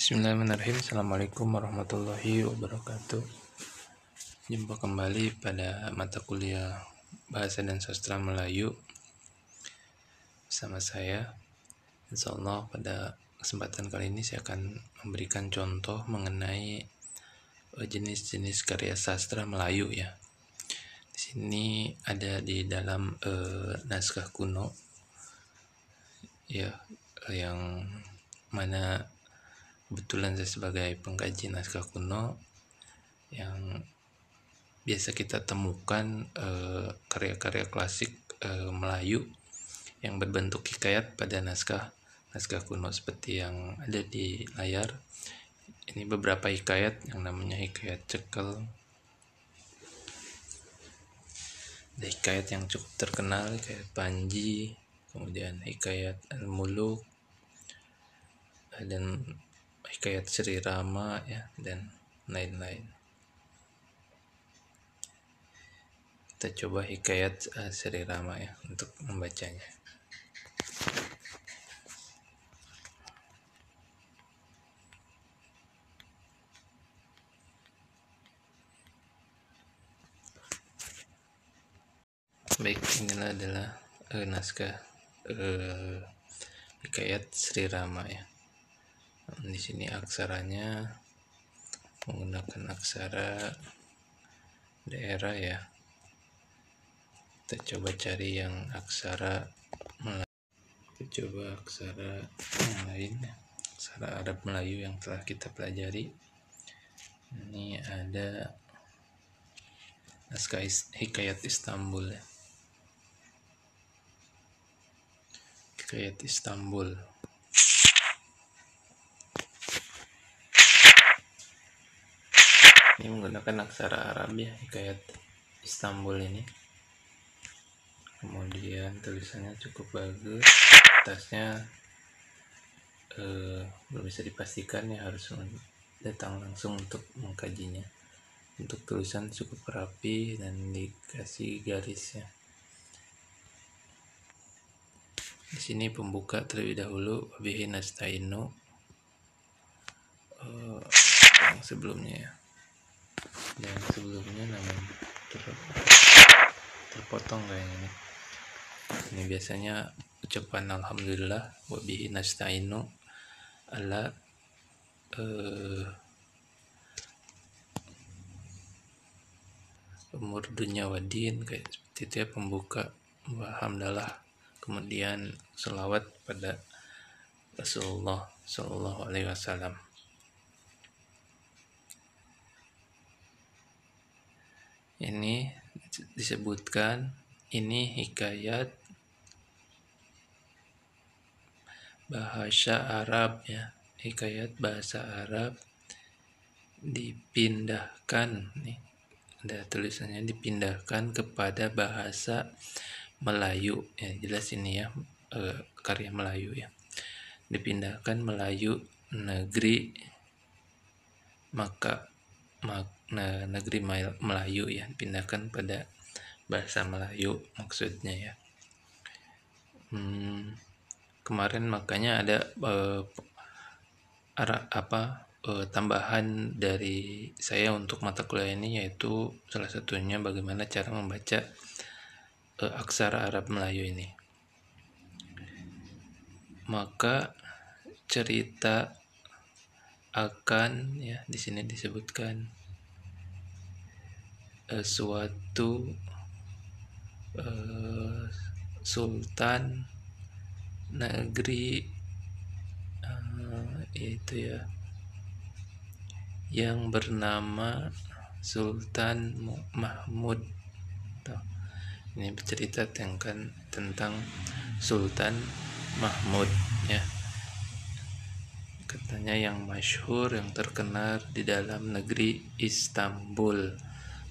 Bismillahirrahmanirrahim. Assalamualaikum warahmatullahi wabarakatuh. Jumpa kembali pada mata kuliah Bahasa dan Sastra Melayu bersama saya. Insyaallah pada kesempatan kali ini saya akan memberikan contoh mengenai jenis-jenis karya sastra Melayu ya. Di sini ada di dalam naskah kuno ya, yang mana kebetulan saya sebagai pengkaji naskah kuno yang biasa kita temukan karya-karya klasik Melayu yang berbentuk hikayat pada naskah kuno seperti yang ada di layar. Ini beberapa hikayat yang namanya hikayat Cekel. Ada hikayat yang cukup terkenal, hikayat Panji, kemudian hikayat Al-Muluk, dan hikayat Sri Rama ya, dan lain-lain. Kita coba hikayat Sri Rama ya untuk membacanya. Baik, inilah adalah naskah hikayat Sri Rama ya. Di sini aksaranya menggunakan aksara daerah ya. Kita coba cari yang aksara Melayu. Kita coba aksara yang lain, aksara Arab Melayu yang telah kita pelajari. Ini ada naskah hikayat Istanbul ya. Hikayat Istanbul. Ini menggunakan aksara Arab ya, hikayat Istanbul ini. Kemudian tulisannya cukup bagus. Atasnya belum bisa dipastikan ya, harus datang langsung untuk mengkajinya. Untuk tulisan cukup rapi dan dikasih garisnya. Di sini pembuka terlebih dahulu, wabihi nasta'inu, yang sebelumnya ya. Dan sebelumnya namun terpotong kayaknya ini. Ini biasanya ucapan alhamdulillah, wabihi nasta'inu ala umur dunia wadin, kayak seperti itu ya, pembuka alhamdulillah, kemudian selawat pada Rasulullah Shallallahu Alaihi Wasallam. Ini disebutkan ini hikayat bahasa Arab ya, hikayat bahasa Arab dipindahkan nih, ada tulisannya dipindahkan kepada bahasa Melayu ya, jelas ini ya, karya Melayu ya, dipindahkan Melayu negeri negeri Melayu ya, dipindahkan pada bahasa Melayu maksudnya ya. Kemarin makanya ada tambahan dari saya untuk mata kuliah ini, yaitu salah satunya bagaimana cara membaca aksara Arab Melayu ini. Maka cerita akan ya, di sini disebutkan suatu sultan negeri itu ya, yang bernama Sultan Mahmud. Ini bercerita tentang Sultan Mahmud ya, katanya yang masyhur, yang terkenal di dalam negeri Istanbul,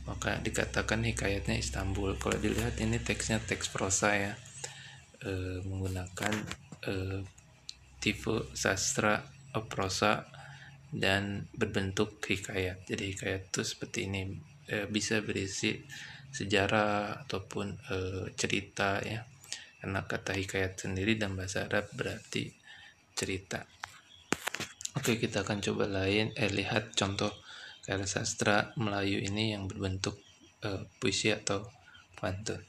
maka dikatakan hikayatnya Istanbul. Kalau dilihat ini teksnya teks prosa ya, menggunakan tipe sastra prosa dan berbentuk hikayat. Jadi hikayat itu seperti ini, bisa berisi sejarah ataupun cerita ya, karena kata hikayat sendiri dalam bahasa Arab berarti cerita. Oke, kita akan coba lihat contoh karya sastra Melayu ini yang berbentuk puisi atau pantun.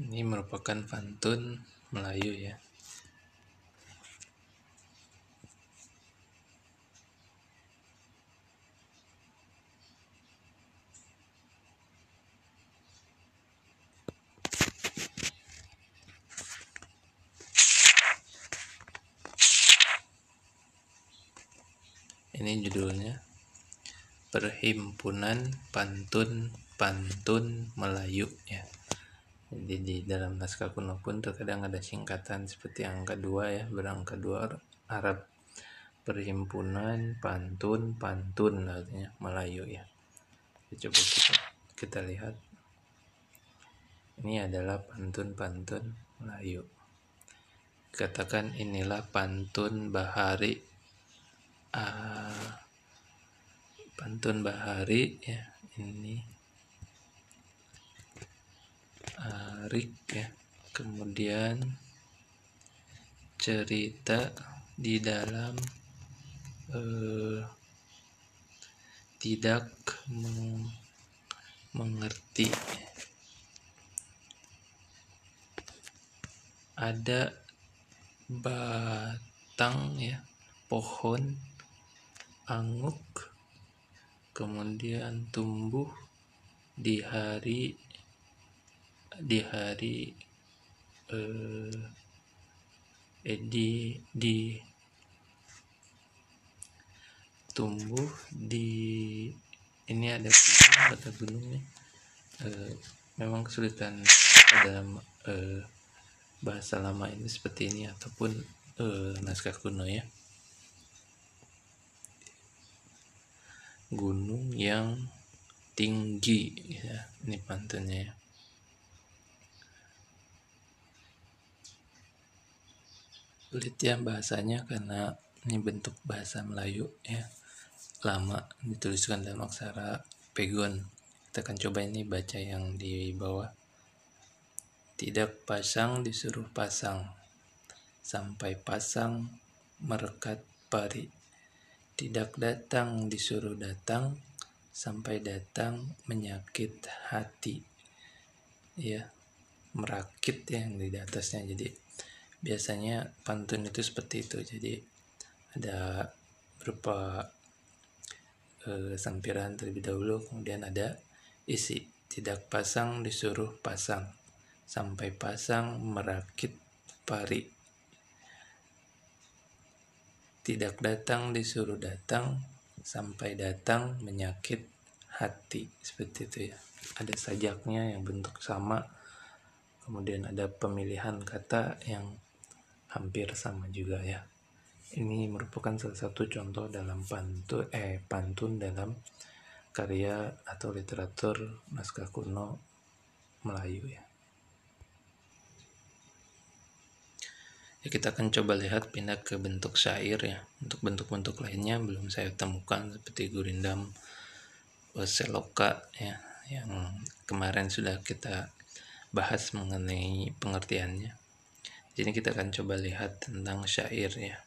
Ini merupakan pantun Melayu ya. Ini judulnya Perhimpunan Pantun Melayu ya. Jadi di dalam naskah kuno pun terkadang ada singkatan seperti angka 2 ya, berangka 2 Arab. Perhimpunan Pantun artinya Melayu ya. Coba kita lihat. Ini adalah pantun Melayu. Katakan inilah pantun Bahari. Pantun Bahari ya, ini Arik ya. Kemudian cerita di dalam tidak mengerti. Ada batang ya, pohon anguk, kemudian tumbuh di hari tumbuh di ini ada gunung, kata gunungnya memang kesulitan dalam bahasa lama ini seperti ini ataupun naskah kuno ya. Gunung yang tinggi ya, ini pantunnya ya. Sulit ya bahasanya karena ini bentuk bahasa Melayu ya, lama, dituliskan dalam aksara pegon. Kita akan coba ini baca yang di bawah. Tidak pasang disuruh pasang, sampai pasang merekat pari. Tidak datang disuruh datang, sampai datang menyakit hati. Ya, merakit ya yang di atasnya. Jadi biasanya pantun itu seperti itu. Jadi ada berupa sampiran terlebih dahulu, kemudian ada isi. Tidak pasang disuruh pasang, sampai pasang merakit pari. Tidak datang disuruh datang, sampai datang menyakit hati. Seperti itu ya. Ada sajaknya yang bentuk sama, kemudian ada pemilihan kata yang hampir sama juga ya. Ini merupakan salah satu contoh dalam pantun dalam karya atau literatur naskah kuno Melayu ya. Ya, kita akan coba lihat pindah ke bentuk syair ya. Untuk bentuk-bentuk lainnya belum saya temukan seperti gurindam, seloka ya, yang kemarin sudah kita bahas mengenai pengertiannya. Jadi kita akan coba lihat tentang syair ya.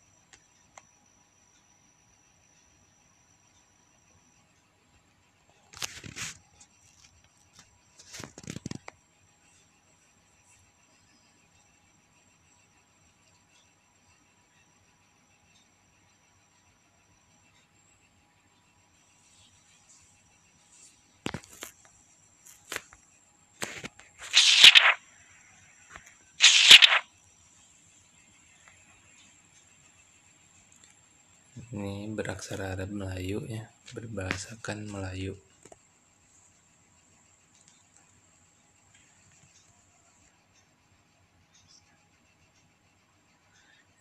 Ini beraksara Arab Melayu ya, berbahasakan Melayu.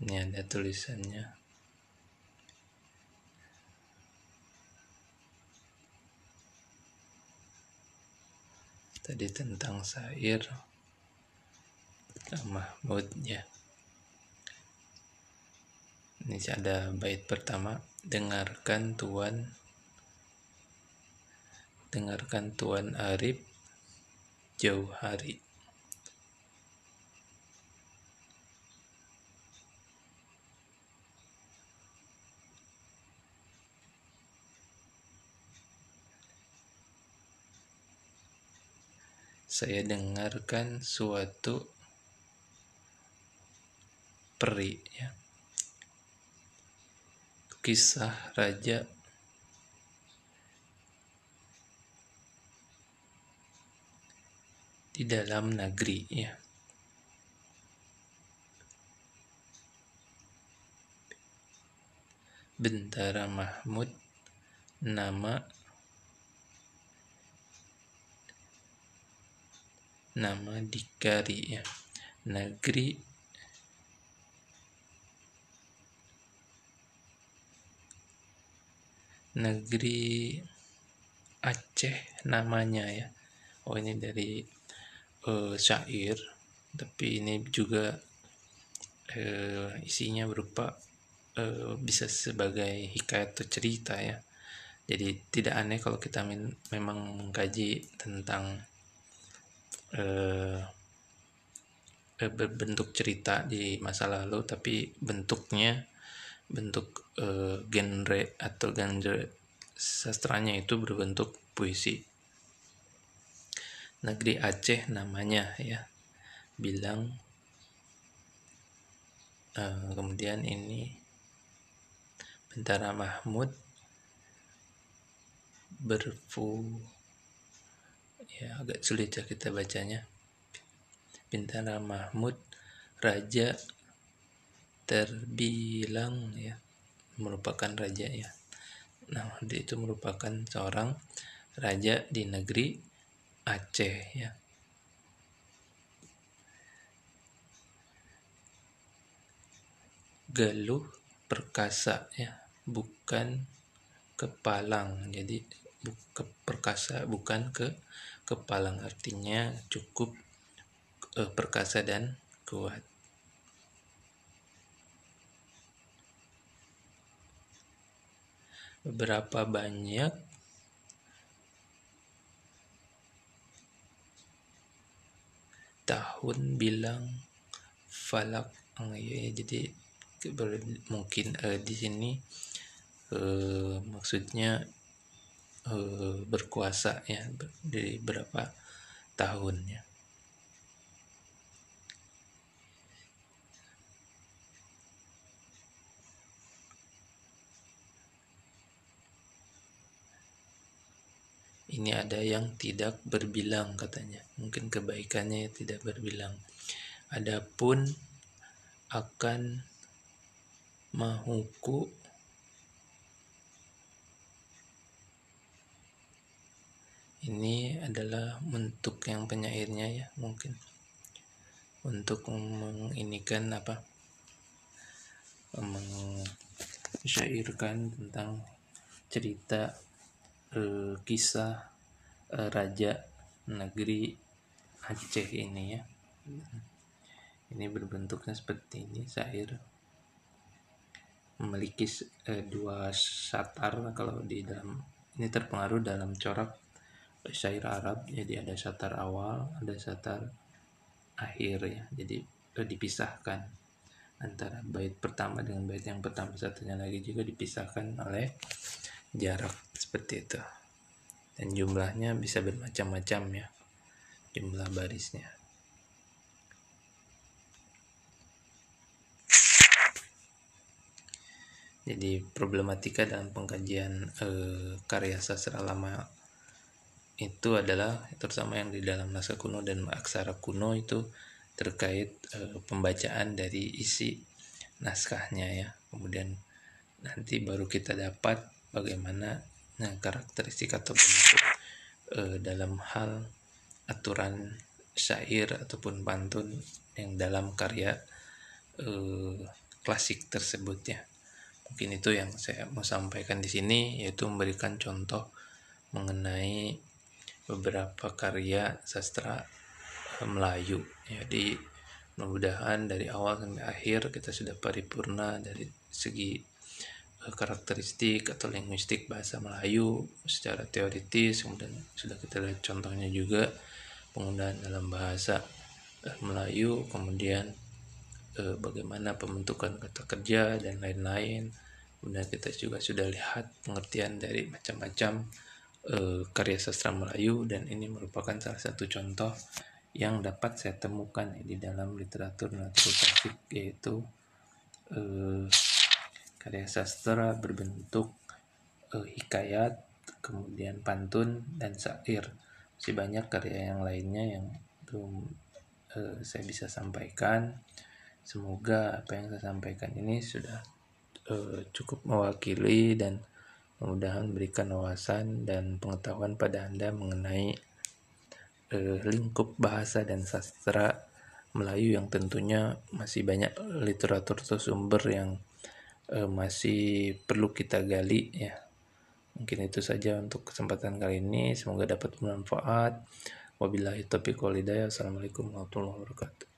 Ini ada tulisannya. Tadi tentang syair Mahmud ya. Ini ada bait pertama, dengarkan Tuan Arif jauh hari. Saya dengarkan suatu peri, ya. Kisah raja di dalam negeri, ya. Bentara Mahmud, nama Dikari, ya. Negeri Aceh namanya, ya. Oh, ini dari syair, tapi ini juga isinya berupa bisa sebagai hikayat atau cerita, ya. Jadi tidak aneh kalau kita memang mengkaji tentang berbentuk cerita di masa lalu, tapi bentuk genre atau sastranya itu berbentuk puisi. Negeri Aceh namanya, ya. Bilang kemudian ini Bentara Mahmud ya, agak sulit ya kita bacanya. Bentara Mahmud, raja terbilang, ya, merupakan raja, ya. Nah, dia itu merupakan seorang raja di negeri Aceh, ya. Galuh perkasa, ya, bukan kepalang. Jadi perkasa bukan kepalang, artinya cukup perkasa dan kuat. Berapa banyak tahun bilang falak, ya, jadi mungkin di sini maksudnya berkuasa, ya, dari berapa tahunnya. Ini ada yang tidak berbilang, katanya. Mungkin kebaikannya tidak berbilang. Adapun akan mahuku, ini adalah bentuk yang penyairnya, ya, mungkin untuk menginikan mensyairkan tentang cerita kisah raja negeri Aceh ini, ya. Ini berbentuknya seperti ini, syair memiliki dua satar. Kalau di dalam ini terpengaruh dalam corak syair Arab, jadi ada satar awal, ada satar akhir, ya. Jadi dipisahkan antara bait pertama dengan bait yang pertama, satunya lagi juga dipisahkan oleh jarak, seperti itu. Dan jumlahnya bisa bermacam-macam, ya, jumlah barisnya. Jadi problematika dalam pengkajian karya sastra lama itu adalah terutama yang di dalam naskah kuno dan aksara kuno itu terkait pembacaan dari isi naskahnya, ya. Kemudian nanti baru kita dapat bagaimana karakteristik atau bentuk dalam hal aturan syair ataupun pantun yang dalam karya klasik tersebut, ya. Mungkin itu yang saya mau sampaikan di sini, yaitu memberikan contoh mengenai beberapa karya sastra Melayu. Jadi mudah-mudahan dari awal sampai akhir kita sudah paripurna dari segi karakteristik atau linguistik bahasa Melayu secara teoritis, kemudian sudah kita lihat contohnya juga penggunaan dalam bahasa Melayu, kemudian bagaimana pembentukan kata kerja dan lain-lain. Kemudian kita juga sudah lihat pengertian dari macam-macam karya sastra Melayu, dan ini merupakan salah satu contoh yang dapat saya temukan di dalam literatur naturalistik, yaitu karya sastra berbentuk hikayat, kemudian pantun dan syair. Masih banyak karya yang lainnya yang belum saya bisa sampaikan. Semoga apa yang saya sampaikan ini sudah cukup mewakili dan mudah-mudahan memberikan wawasan dan pengetahuan pada Anda mengenai lingkup bahasa dan sastra Melayu, yang tentunya masih banyak literatur atau sumber yang masih perlu kita gali ya. Mungkin itu saja untuk kesempatan kali ini, semoga dapat bermanfaat. Wabillahi taufiq wal hidayah. Assalamualaikum warahmatullahi wabarakatuh.